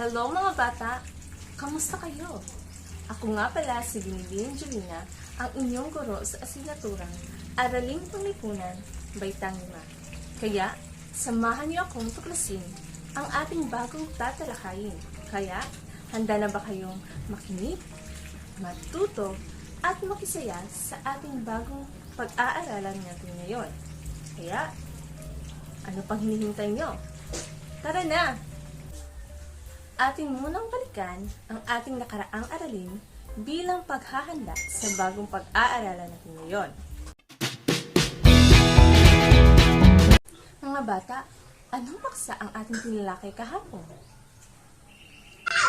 Hello mga bata! Kamusta kayo? Ako nga pala si Binilin Julina, ang inyong guro sa asignaturang Araling Panglipunan, Baitang 5. Kaya, samahan niyo akong tuklasin ang ating bagong tatalakayin. Kaya, handa na ba kayong makinig, matuto, at makisaya sa ating bagong pag-aaralan natin ngayon? Kaya, ano pang hinihintay nyo? Tara na! Ating munang balikan ang ating nakaraang aralin bilang paghahanda sa bagong pag-aaralan natin ngayon. Mga bata, anong paksa ang ating tinalakay kahapon?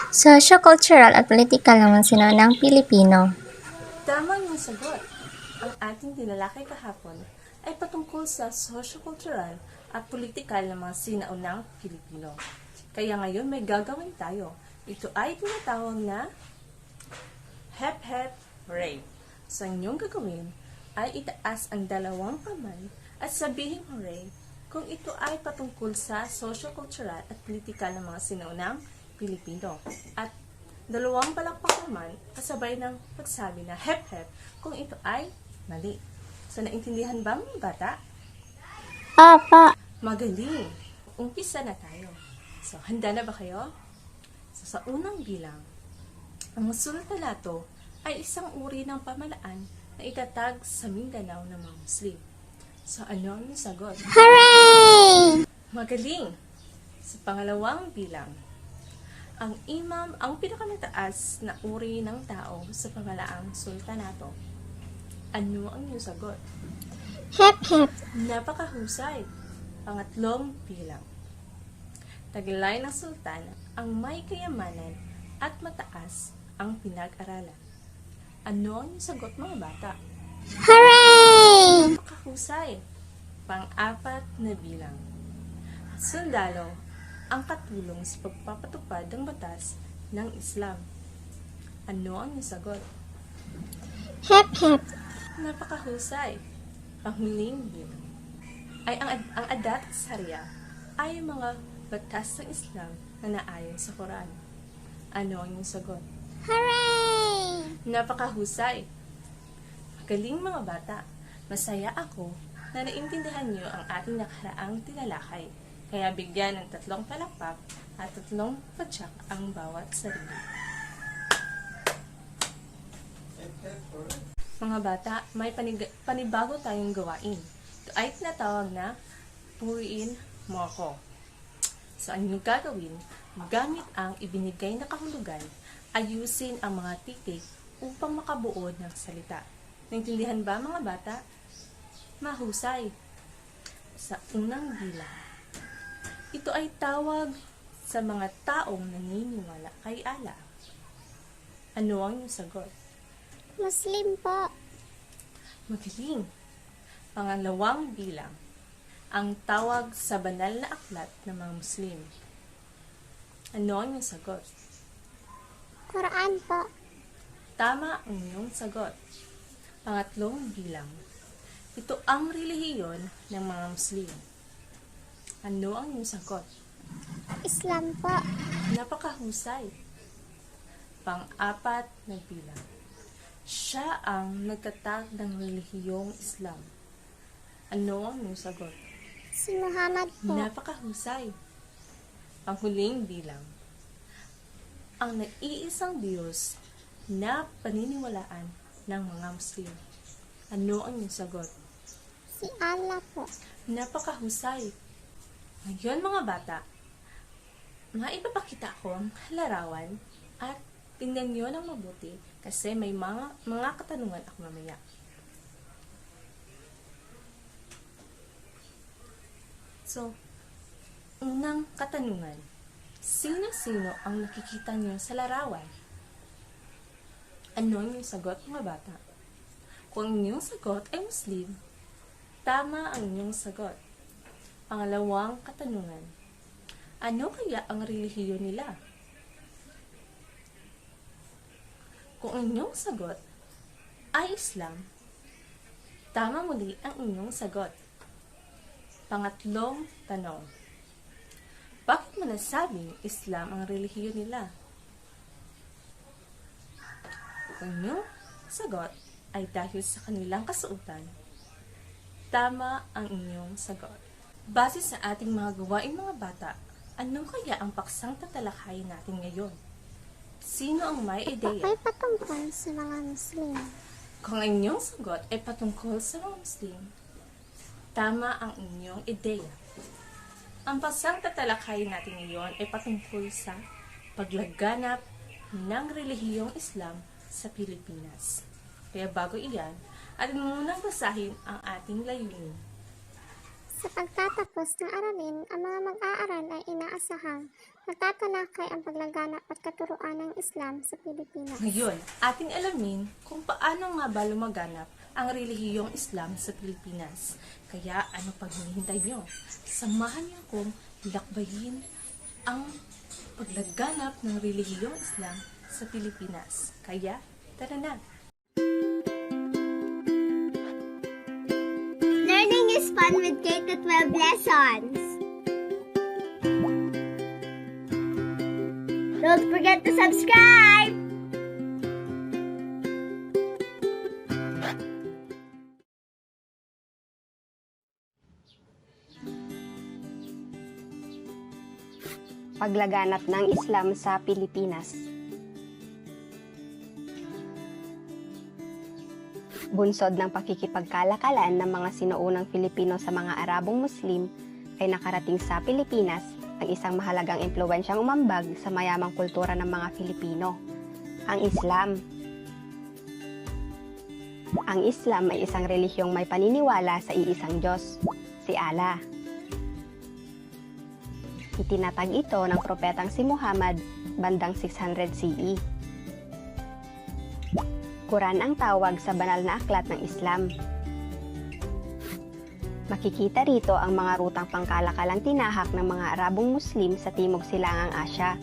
Socio-cultural at political ng mga sinunang Pilipino. Tama yung sagot. Ang ating tinalakay kahapon ay patungkol sa socio-cultural at politikal ng mga sinaunang Pilipino. Kaya ngayon may gagawin tayo. Ito ay tinatawag na Hep Hep Hooray. So, ang inyong gagawin ay itaas ang dalawang kamay at sabihin hooray kung ito ay patungkol sa socio-cultural at politikal ng mga sinaunang Pilipino. At dalawang palakpak naman kasabay ng pagsabi na Hep Hep kung ito ay mali. So, naintindihan ba mga bata? Apa. Magaling! Umpisa na tayo. So, handa na ba kayo? So, sa unang bilang, ang sultanato ay isang uri ng pamalaan na itatag sa Mindanao ng mga Muslim. So, ano ang sagot? Hooray! Magaling! Sa pangalawang bilang, ang imam ang pinakamataas na uri ng tao sa pamalaang sultanato. Ano ang iyong sagot? Hep hep. Napakahusay! Pangatlong bilang, taglay ng sultan ang may kayamanan at mataas ang pinag-aralan. Ano ang sagot mga bata? Hooray! Napakahusay! Pang-apat na bilang, sundalo ang katulong sa pagpapatupad ng batas ng Islam. Ano ang sagot? Hep hep. Napakahusay! Panghuling bilang, ay ang adat at Sharia ay mga batas ng Islam na naayon sa Quran. Ano ang iyong sagot? Hooray! Napakahusay! Magaling mga bata! Masaya ako na naintindihan niyo ang ating nakaraang tinalakay. Kaya bigyan ng 3 palakpak at 3 patsak ang bawat sarili. Mga bata, may panibago tayong gawain. Ito ay tinatawag na Puriin Mo Ako. So, ang inyong gagawin, gamit ang ibinigay na kahulugan, ayusin ang mga titik upang makabuo ng salita. Naintindihan ba mga bata? Mahusay. Sa unang bilang, ito ay tawag sa mga taong naniniwala kay Allah. Ano ang iyong sagot? Muslim po. Magaling. Pangalawang bilang, ang tawag sa banal na aklat ng mga Muslim. Ano ang iyong sagot? Quran po. Tama ang iyong sagot. Pangatlong bilang, ito ang relihiyon ng mga Muslim. Ano ang iyong sagot? Islam po. Napakahusay. Pang-apat na bilang, siya ang nagtatag ng relihiyong Islam. Ano ang iyong sagot? Si Muhammad po. Napakahusay. Panghuling bilang, ang nag-iisang Diyos na paniniwalaan ng mga Muslim. Ano ang iyong sagot? Si Allah po. Napakahusay. Ngayon mga bata, maipapakita ko ang larawan at tingnan niyo ng mabuti kasi may mga katanungan ako mamaya. So, unang katanungan, sino-sino ang nakikita niyo sa larawan? Ano ang iyong sagot mga bata? Kung ang inyong sagot ay Muslim, tama ang inyong sagot. Pangalawang katanungan, ano kaya ang relihiyon nila? Kung ang inyong sagot ay Islam, tama muli ang inyong sagot. Pangatlong tanong, Bakit mo nasabing Islam ang relihiyon nila? Ang inyong sagot ay dahil sa kanilang kasuotan. Tama ang inyong sagot. Base sa ating mga gawaing mga bata, ano kaya ang paksang tatalakayin natin ngayon? Sino ang may ideya? Ay patungkol sa mga Muslim. Kung ang inyong sagot ay patungkol sa mga Muslim, tama ang inyong ideya. Ang paksang tatalakayin natin ngayon ay patungkol sa paglaganap ng relihiyong Islam sa Pilipinas. Kaya bago iyan, atin munang basahin ang ating layunin. Sa pagtatapos ng aralin, ang mga mag-aaral ay inaasahang magtatalakay ang paglaganap at katuruan ng Islam sa Pilipinas. Ngayon, ating alamin kung paano nga ba lumaganap ang relihiyong Islam sa Pilipinas. Kaya ano pag hinihintay nyo? Samahan niyo akong lakbayin ang paglaganap ng relihiyong Islam sa Pilipinas. Kaya, tara na! Learning is fun with K-12 lessons. Don't forget to subscribe! Paglaganap ng Islam sa Pilipinas. Bunsod ng pakikipagkalakalan ng mga sinuunang Filipino sa mga Arabong Muslim ay nakarating sa Pilipinas ang isang mahalagang impluwensyang umambag sa mayamang kultura ng mga Filipino, ang Islam. Ang Islam ay isang relihiyong may paniniwala sa iisang Diyos, si Allah. Itinatag ito ng propetang si Muhammad bandang 600 CE. Quran ang tawag sa banal na aklat ng Islam. Makikita rito ang mga rutang pangkalakalang tinahak ng mga Arabong Muslim sa Timog Silangang Asya.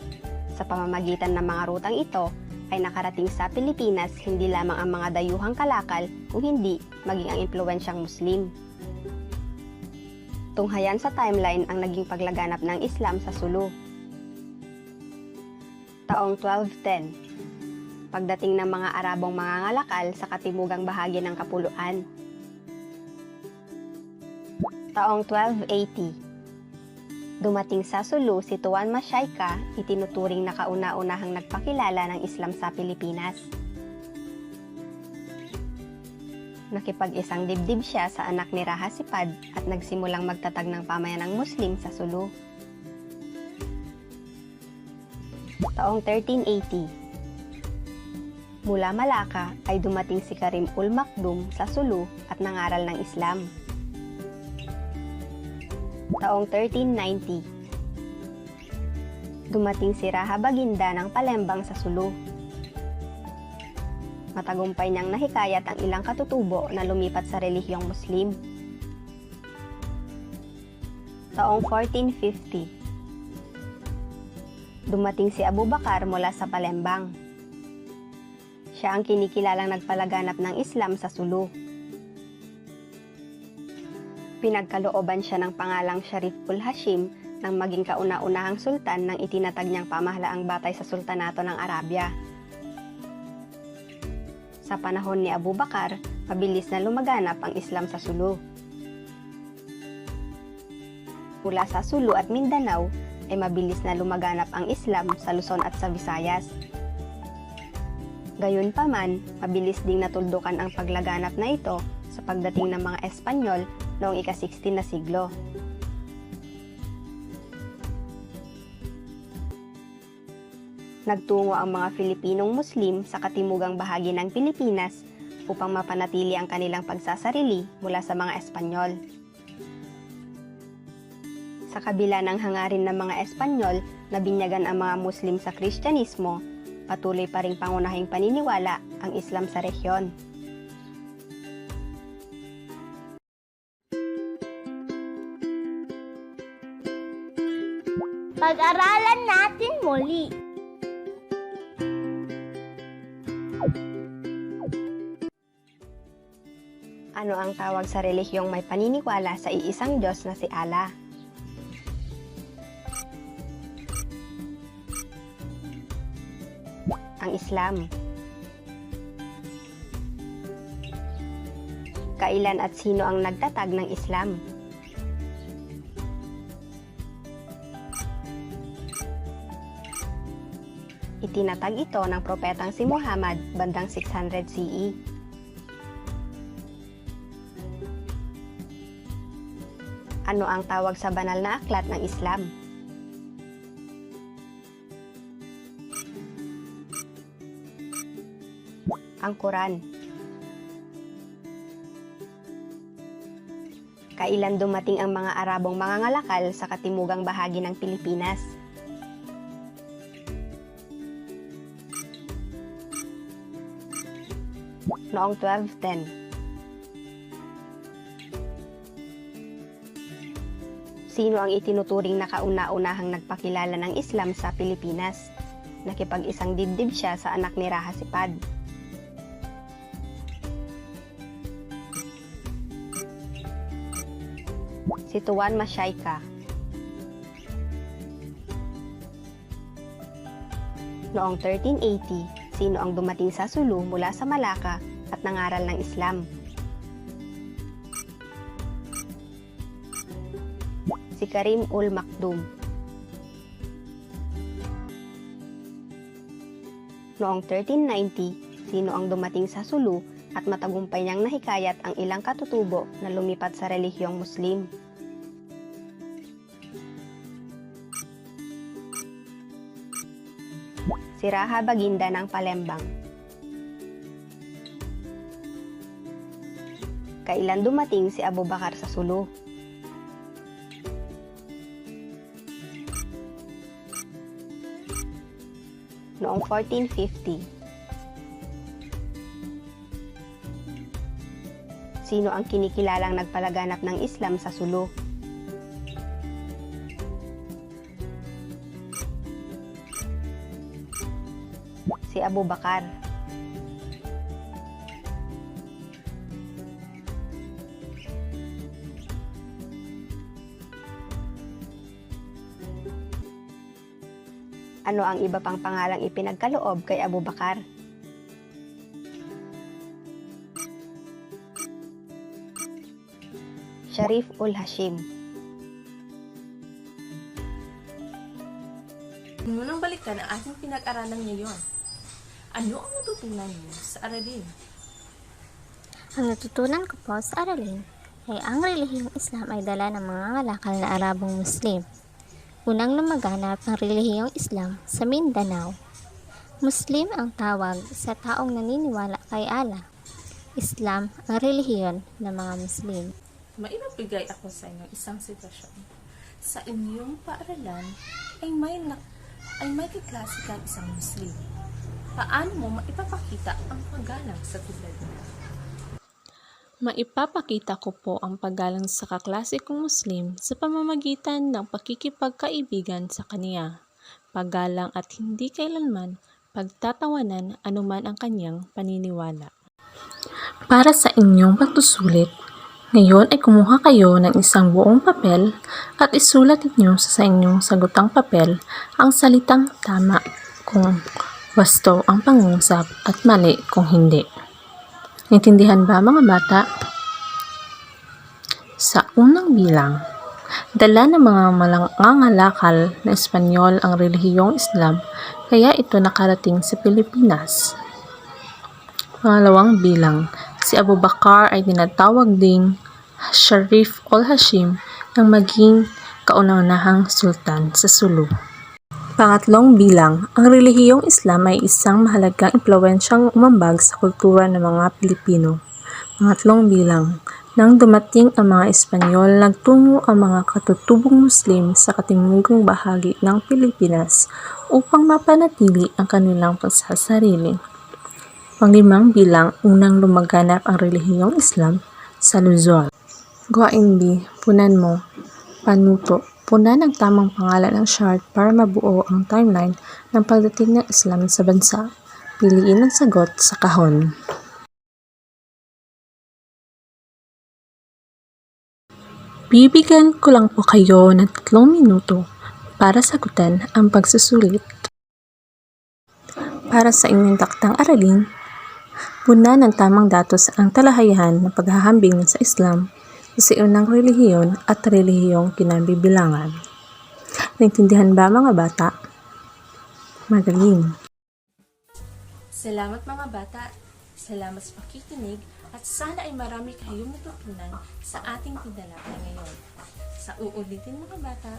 Sa pamamagitan ng mga rutang ito, ay nakarating sa Pilipinas hindi lamang ang mga dayuhang kalakal, kung hindi maging ang impluwensyang Muslim. Tunghayan sa timeline ang naging paglaganap ng Islam sa Sulu. Taong 1210. Pagdating ng mga Arabong mangangalakal sa katimugang bahagi ng Kapuluan. Taong 1280. Dumating sa Sulu si Tuan Masyayka, itinuturing na kauna-unahang nagpakilala ng Islam sa Pilipinas. Nakipag-isang dibdib siya sa anak ni Raha Sipad at nagsimulang magtatag ng pamayanang Muslim sa Sulu. Taong 1380. Mula Malacca ay dumating si Karim ul Makdum sa Sulu at nangaral ng Islam. Taong 1390. Dumating si Raha Baginda ng Palembang sa Sulu. Matagumpay niyang nahikayat ang ilang katutubo na lumipat sa relihiyong Muslim. Taong 1450. Dumating si Abu Bakar mula sa Palembang. Siya ang kinikilalang nagpalaganap ng Islam sa Sulu. Pinagkalooban siya ng pangalang Sharif ul Hashim nang maging kauna-unahang sultan ng itinatag niyang pamahalaang batay sa Sultanato ng Arabia. Sa panahon ni Abu Bakar, mabilis na lumaganap ang Islam sa Sulu. Mula sa Sulu at Mindanao ay mabilis na lumaganap ang Islam sa Luzon at sa Visayas. Gayunpaman, mabilis ding natuldukan ang paglaganap na ito sa pagdating ng mga Espanyol noong ika-16 na siglo. Nagtungo ang mga Filipinong Muslim sa katimugang bahagi ng Pilipinas upang mapanatili ang kanilang pagsasarili mula sa mga Espanyol. Sa kabila ng hangarin ng mga Espanyol na binyagan ang mga Muslim sa Kristyanismo, patuloy pa ring pangunahing paniniwala ang Islam sa rehiyon. Pag-aralan natin muli. Ano ang tawag sa relihiyong may paniniwala sa iisang Diyos na si Allah? Islam? Kailan at sino ang nagtatag ng Islam? Itinatag ito ng propetang si Muhammad bandang 600 CE. Ano ang tawag sa banal na aklat ng Islam? Ang Quran. Kailan dumating ang mga Arabong mangangalakal sa katimugang bahagi ng Pilipinas? Noong 1210. Sino ang itinuturing na kauna-unahang nagpakilala ng Islam sa Pilipinas? Nakipag-isang dibdib siya sa anak ni Raha Sipad. Si Tuan Masyayka. Noong 1380, sino ang dumating sa Sulu mula sa Malacca at nangaral ng Islam? Si Karim ul Makdum. Noong 1390, sino ang dumating sa Sulu at matagumpay niyang nahikayat ang ilang katutubo na lumipat sa relihiyong Muslim? Si Raha Baginda ng Palembang. Kailan dumating si Abu Bakar sa Sulu? Noong 1450. Sino ang kinikilalang nagpalaganap ng Islam sa Sulu? Si Abu Bakar. Ano ang iba pang pangalang ipinagkaloob kay Abu Bakar? Sharif ul Hashim. Munang balikan ang ating pinag-aralan ngayon. Ano ang natutunan niyo sa aralin? Ang natutunan ko po sa aralin ay ang relihiyong Islam ay dala ng mga ngalakal na Arabong Muslim. Unang lumaganap ang relihiyong Islam sa Mindanao. Muslim ang tawag sa taong naniniwala kay Allah. Islam ang relihiyon ng mga Muslim. Maibibigay ako sa inyo isang sitwasyon. Sa inyong paaralan ay may kaklase kang isang Muslim. Paano mo maipapakita ang paggalang sa tulad niya? Maipapakita ko po ang paggalang sa kaklase kong Muslim sa pamamagitan ng pakikipagkaibigan sa kaniya, paggalang at hindi kailanman pagtatawanan anuman ang kanyang paniniwala. Para sa inyong pagsusulit, ngayon ay kumuha kayo ng isang buong papel at isulat ninyo sa inyong sagutang papel ang salitang tama kung wasto ang pangungusap at mali kung hindi. Naintindihan ba mga bata? Sa unang bilang, dala ng mga mangangalakal na Espanyol ang relihiyong Islam kaya ito nakarating sa Pilipinas. Pangalawang bilang, si Abu Bakar ay tinatawag ding Sharif ul Hashim ng maging kauna-unahang sultan sa Sulu. Pangatlong bilang, ang relihiyong Islam ay isang mahalagang impluwensyang umambag sa kultura ng mga Pilipino. Pangatlong bilang, nang dumating ang mga Espanyol, nagtungo ang mga katutubong Muslim sa katimugang bahagi ng Pilipinas upang mapanatili ang kanilang pagsasarili. Panglimang bilang, unang lumaganap ang relihiyong Islam sa Luzon. Gawain B, punan mo, panuto. Punan ang tamang pangalan ng chart para mabuo ang timeline ng pagdating ng Islam sa bansa. Piliin ang sagot sa kahon. Bibigyan ko lang po kayo ng 3 minuto para sagutan ang pagsusulit. Para sa inyong taktang aralin, puna ng tamang datos ang talahayan ng paghahambing sa Islam sa unang relihiyon at relihiyong kinabibilangan. Naintindihan ba mga bata? Magaling! Salamat mga bata. Salamat sa pakikinig at sana ay marami kayong natutunan sa ating tinalakay ngayon. Sa uulitin mga bata,